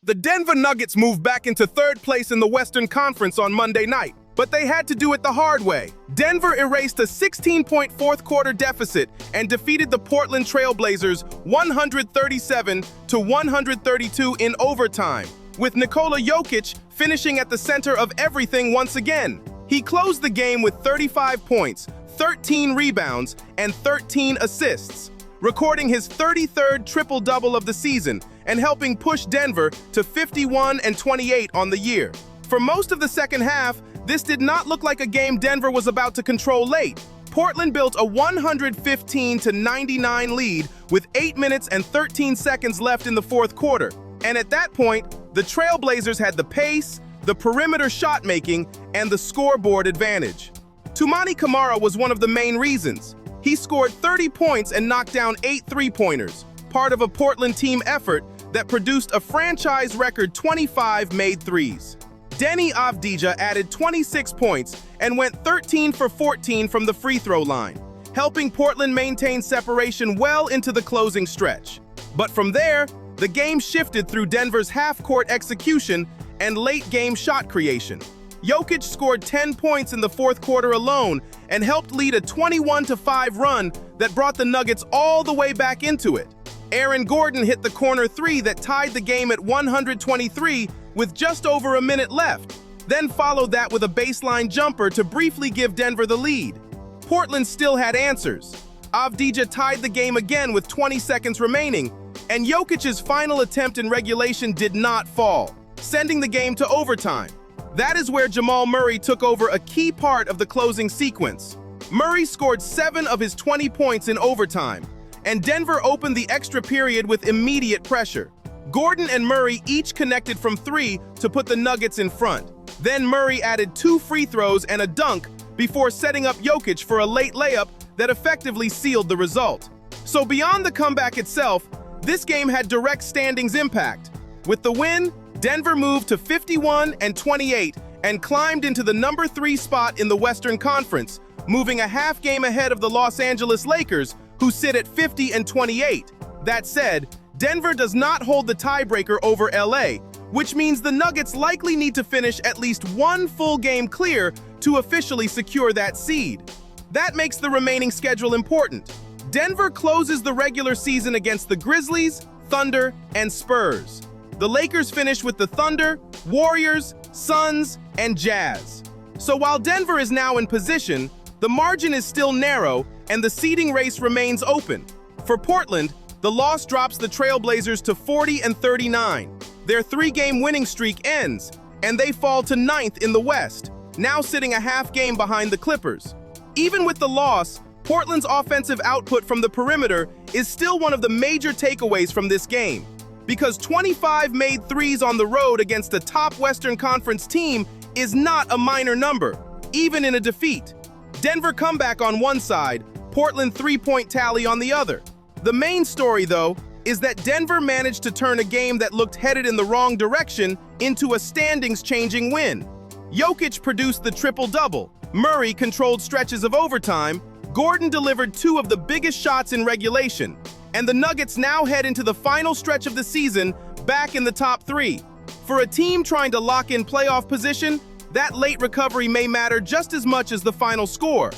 The Denver Nuggets moved back into third place in the Western Conference on Monday night, but they had to do it the hard way. Denver erased a 16-point fourth-quarter deficit and defeated the Portland Trail Blazers 137-132 in overtime, with Nikola Jokic finishing at the center of everything once again. He closed the game with 35 points, 13 rebounds, and 13 assists, recording his 33rd triple-double of the season and helping push Denver to 51-28 on the year. For most of the second half, this did not look like a game Denver was about to control late. Portland built a 115-99 lead with 8 minutes and 13 seconds left in the fourth quarter. And at that point, the Trailblazers had the pace, the perimeter shot-making, and the scoreboard advantage. Toumani Camara was one of the main reasons. He scored 30 points and knocked down 8 three-pointers, part of a Portland team effort that produced a franchise record 25 made threes. Deni Avdija added 26 points and went 13 for 14 from the free throw line, helping Portland maintain separation well into the closing stretch. But from there, the game shifted through Denver's half-court execution and late-game shot creation. Jokic scored 10 points in the fourth quarter alone and helped lead a 21-5 run that brought the Nuggets all the way back into it. Aaron Gordon hit the corner three that tied the game at 123 with just over a minute left, then followed that with a baseline jumper to briefly give Denver the lead. Portland still had answers. Avdija tied the game again with 20 seconds remaining, and Jokic's final attempt in regulation did not fall, sending the game to overtime. That is where Jamal Murray took over a key part of the closing sequence. Murray scored 7 of his 20 points in overtime, and Denver opened the extra period with immediate pressure. Gordon and Murray each connected from 3 to put the Nuggets in front. Then Murray added 2 free throws and a dunk before setting up Jokic for a late layup that effectively sealed the result. So beyond the comeback itself, this game had direct standings impact. With the win, Denver moved to 51-28 and climbed into the number 3 spot in the Western Conference, moving a half game ahead of the Los Angeles Lakers, who sit at 50-28. That said, Denver does not hold the tiebreaker over LA, which means the Nuggets likely need to finish at least one full game clear to officially secure that seed. That makes the remaining schedule important. Denver closes the regular season against the Grizzlies, Thunder, and Spurs. The Lakers finish with the Thunder, Warriors, Suns, and Jazz. So while Denver is now in position, the margin is still narrow and the seeding race remains open. For Portland, the loss drops the Trailblazers to 40-39. Their 3-game winning streak ends, and they fall to 9th in the West, now sitting a half game behind the Clippers. Even with the loss, Portland's offensive output from the perimeter is still one of the major takeaways from this game, because 25 made threes on the road against a top Western Conference team is not a minor number, even in a defeat. Denver comeback on one side, Portland 3-point tally on the other. The main story, though, is that Denver managed to turn a game that looked headed in the wrong direction into a standings-changing win. Jokic produced the triple-double, Murray controlled stretches of overtime, Gordon delivered 2 of the biggest shots in regulation, and the Nuggets now head into the final stretch of the season back in the top 3. For a team trying to lock in playoff position, that late recovery may matter just as much as the final score.